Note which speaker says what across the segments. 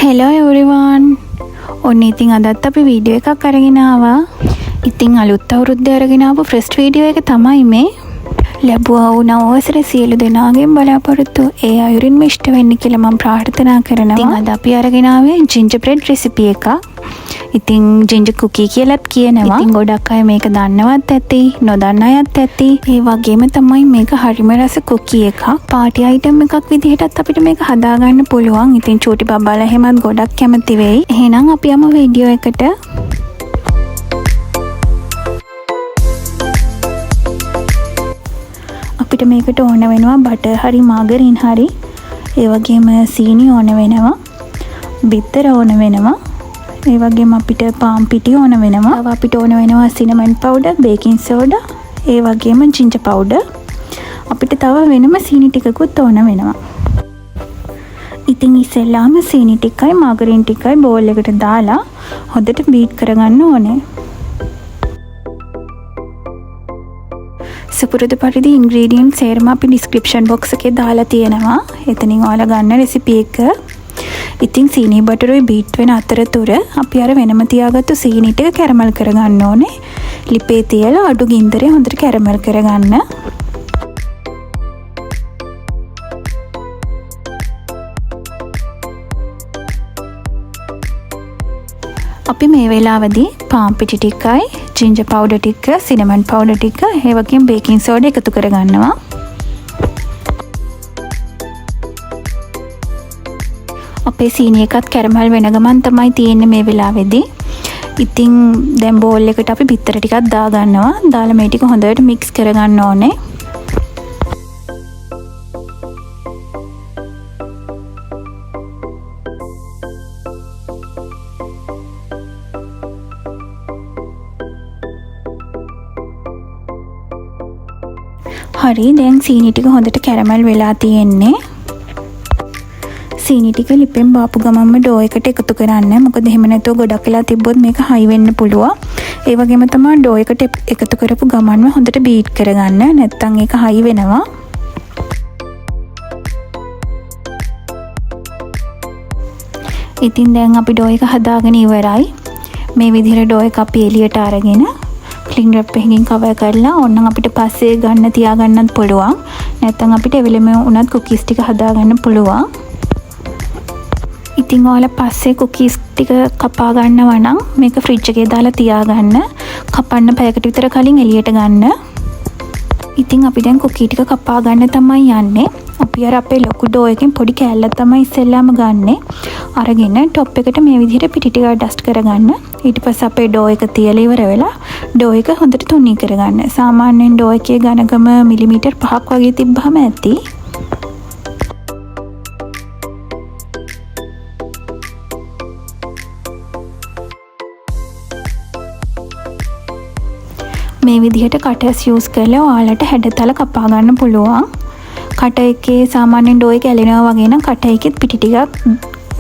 Speaker 1: Hello everyone. ඔන්න ඉතින් අදත් අපි වීඩියෝ එකක් අරගෙන ආවා. ඉතින් අලුත් අවුරුද්දේ අරගෙන ආපු ෆස්ට් වීඩියෝ එක තමයි මේ. ලැබුවා වූ නවවසර සියලු දෙනාගේම බලාපොරොත්තු ඒ අයුරින්ම ඉෂ්ට වෙන්න කියලා මම ප්‍රාර්ථනා කරනවා. ඉතින් අද අපි අරගෙන ආවේ ජින්ජර් බ්‍රෙඩ් රෙසිපි එකක්. ඉතින් ජින්ජර් කුකී කියලාත් කියනවා. ඉතින් ගොඩක් අය මේක දන්නවත් ඇති, නොදන්න අයත් ඇති. ඒ වගේම තමයි මේක හරිම රස කුකී එකක්. පාටි අයිටම් එකක් විදිහටත් අපිට මේක හදාගන්න පුළුවන්. ඉතින් චූටි බබාලා එහෙමත් ගොඩක් කැමති වෙයි. එහෙනම් අපි යමු වීඩියෝ එකට. අපිට මේකට ඕන වෙනවා බටර් හරි මාගරින් හරි. ඒ වගේම සීනි ඕන වෙනවා. බිත්තර ඕන වෙනවා. ඒ වගේම අපිට පාම් පිටි ඕන වෙනවා. තව අපිට ඕන වෙනවා සිනමන් පවුඩර්, බේකින් සෝඩා, ඒ වගේම ජින්ජර් පවුඩර්. අපිට තව වෙනම සීනි ටිකකුත් ඕන වෙනවා. ඉතින් ඉස්සෙල්ලාම සීනි ටිකයි මාගරින් ටිකයි බෝල් එකට දාලා හොඳට බීට් කරගන්න ඕනේ. සුපුරුදු පරිදි ඉන්ග්‍රීඩියන්ට් සේරම අපි ඩිස්ක්‍රිප්ෂන් බොක්ස් එකේ දාලා තියෙනවා. එතනින් ඔයාලා ගන්න රෙසිපි එක. ඉතින් සීනි බටරුයි බීට් වෙන අතරතුර අපි අර වෙනම තියාගත්තු සීනි ටික කැරමල් කරගන්න ඕනේ. ලිපේ තියලා අඩු ගින්දරේ හොඳට කැරමල් කරගන්න. අපි මේ වෙලාවදී පාම් පිටි ටිකයි, ජින්ජර් පවුඩර් ටික, සිනමන් පවුඩර් ටික, ඒ වගේම බේකින් සෝඩා එකතු කරගන්නවා. අපේ සීනි එකත් කැරමල් වෙන ගමන් තමයි තියෙන්නේ මේ වෙලාවේදී. ඉතින් දැන් බෝල් එකට අපි බිත්තර ටිකක් දාගන්නවා. දාලා මේ ටික හොඳට මික්ස් කරගන්න ඕනේ. හරි, දැන් සීනි ටික හොඳට කැරමල් වෙලා තියෙන්නේ. සීනි ටික ලිපෙන් බාපු ගමන්ම ඩෝ එකට එකතු කරන්න. මොකද එහෙම නැතුව ගොඩක් වෙලා තිබ්බොත් මේක හයි වෙන්න පුළුවන්. ඒ වගේම තමයි ඩෝ එකට එකතු කරපු ගමන්ම හොඳට බීට් කරගන්න. නැත්නම් ඒක හයි වෙනවා. ඉතින් දැන් අපි ඩෝ එක හදාගෙන ඉවරයි. මේ විදිහට ඩෝ එක අපි එළියට අරගෙන ක්ලින් රැප් එකකින් කවර් කරලා ඕනනම් අපිට පස්සේ ගන්න තියාගන්නත් පුළුවන්. නැත්නම් අපිට එවෙලෙම උනත් කුකීස් ටික හදාගන්න පුළුවන්. ඉතින් ඔයාලා පස්සේ කුකීස් ටික කපා ගන්නවා නම් මේක ෆ්‍රිජ් එකේ දාලා තියාගන්න. කපන්න පැයකට විතර කලින් එළියට ගන්න. ඉතින් අපි දැන් කුකී ටික කපා ගන්න තමයි යන්නේ. අපි අර අපේ ලොකු ඩෝ එකෙන් පොඩි කෑල්ලක් තමයි ඉස්සෙල්ලාම ගන්නෙ. අරගෙන টොප් එකට මේ විදිහට පිටි ටික ඩස්ට් කරගන්න. ඊට පස්සේ අපේ ඩෝ එක තියලා ඉවර වෙලා ඩෝ එක හොඳට තුනී කරගන්න. සාමාන්‍යයෙන් ඩෝ එකේ ඝනකම මිලිමීටර් 5ක් වගේ තිබ්බහම ඇති. මේ විදිහට කටර්ස් යූස් කරලා ඔයාලට හැඩතල කපා ගන්න පුළුවන්. කට එකේ සාමාන්‍යයෙන් ඩෝ එක ඇලෙනවා වගේ නම් කට එකෙත් පිටි ටිකක්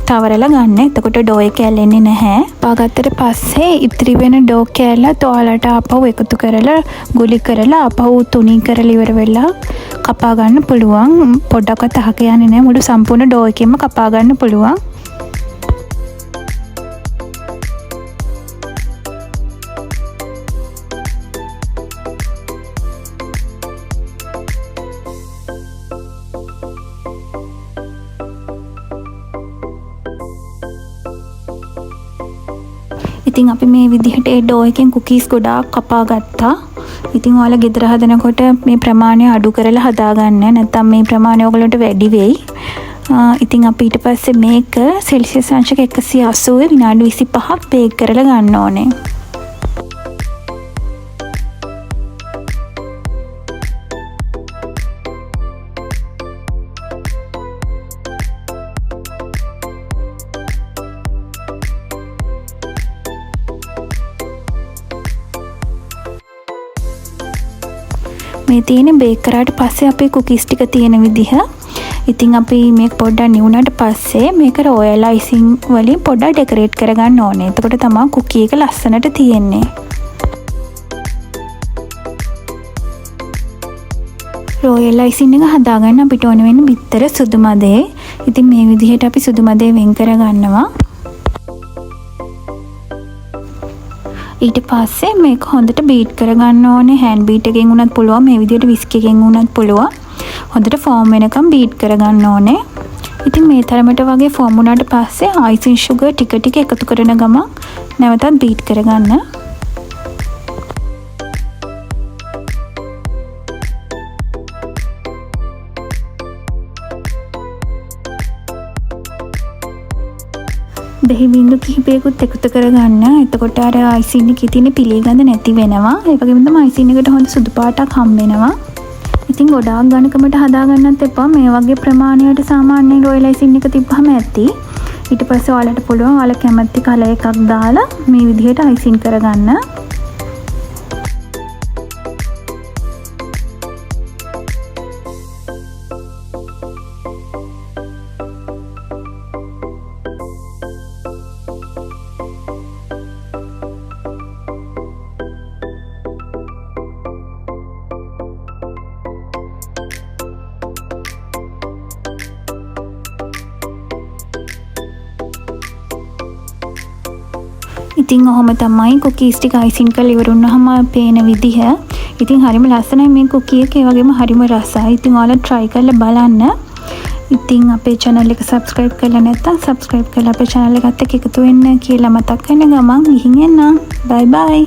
Speaker 1: තවරලා ගන්න. එතකොට ඩෝ එක ඇලෙන්නේ නැහැ. පාගත්තට පස්සේ ඉතිරි වෙන ඩෝ කෑල්ලත් ඔයාලට ආපහු එකතු කරලා ගුලි කරලා ආපහු තුනී කරලා ඉවර වෙලා කපා ගන්න පුළුවන්. පොඩ්ඩක්වත් අහක යන්නේ නැහැ. මුළු සම්පූර්ණ ඩෝ එකෙන්ම කපා ගන්න පුළුවන්. ඉතින් අපි මේ විදිහට ඒ ඩෝ එකෙන් කුකීස් ගොඩාක් කපා ගත්තා. ඉතින් ඔයාලා ගෙදර හදනකොට මේ ප්‍රමාණය අඩු කරලා හදාගන්න. නැත්නම් මේ ප්‍රමාණය ඔයගලන්ට වැඩි වෙයි. ඉතින් අපි ඊට පස්සේ මේක සෙල්සියස් අංශක 180 විනාඩි 25ක් බේක් කරලා ගන්න ඕනේ. මේ තියෙන බේක් කරාට පස්සේ අපේ කුකීස් ටික තියෙන විදිහ. ඉතින් අපි මේක පොඩ්ඩක් නිවුණාට පස්සේ මේක රොයල් අයිසිං වලින් පොඩ්ඩක් ඩෙකොරේට් කරගන්න ඕනේ. එතකොට තමයි කුකී එක ලස්සනට තියෙන්නේ. රොයල් අයිසින් එක හදාගන්න අපිට ඕන වෙන බිත්තර සුදු මදේ. ඉතින් මේ විදිහට අපි සුදු මදේ වෙන් කරගන්නවා. ඊට පස්සේ මේක හොඳට බීට් කරගන්න ඕනේ. හෑන්ඩ් බීට් එකෙන් උනත් පුළුවන්, මේ විදිහට විස්ක් එකෙන් උනත් පුළුවන්. හොඳට ෆෝම් වෙනකම් බීට් කරගන්න ඕනේ. ඉතින් මේ තරමට වගේ ෆෝම් වුණාට පස්සේ අයිසින් සුගර් ටික ටික එකතු කරන ගමන් නැවතත් බීට් කරගන්න. දෙහි බින්දු කිහිපයකුත් එකතු කරගන්න. එතකොට අර අයිසින් එකේ තියෙන පිළිගඳ නැති වෙනවා. ඒ වගේම තමයි අයිසින් එකට හොඳ සුදු පාටක් හම්බ වෙනවා. ඉතින් ගොඩාක් ඝනකමට හදාගන්නත් එපා. මේ වගේ ප්‍රමාණයට සාමාන්‍ය රොයල් අයිසින් එක තිබ්බම ඇති. ඊට පස්සේ ඔයාලට පුළුවන් ඔයාලා කැමති කලර් එකක් දාලා මේ විදිහට අයිසින් කරගන්න. ඉතින් ඔහොම තමයි කුකීස් ටික අයිසින් කරලා ඉවර වුණාම පේන විදිහ. ඉතින් හරිම ලස්සනයි මේ කුකී එක. ඒ වගේම හරිම රසයි. ඉතින් ඔයාලා try කරලා බලන්න. ඉතින් අපේ channel එක subscribe කරලා නැත්නම් subscribe කරලා අපේ channel එකත් එක්ක එකතු වෙන්න කියලා මතක් කරන ගමන් ගිහින් එන්න. bye bye.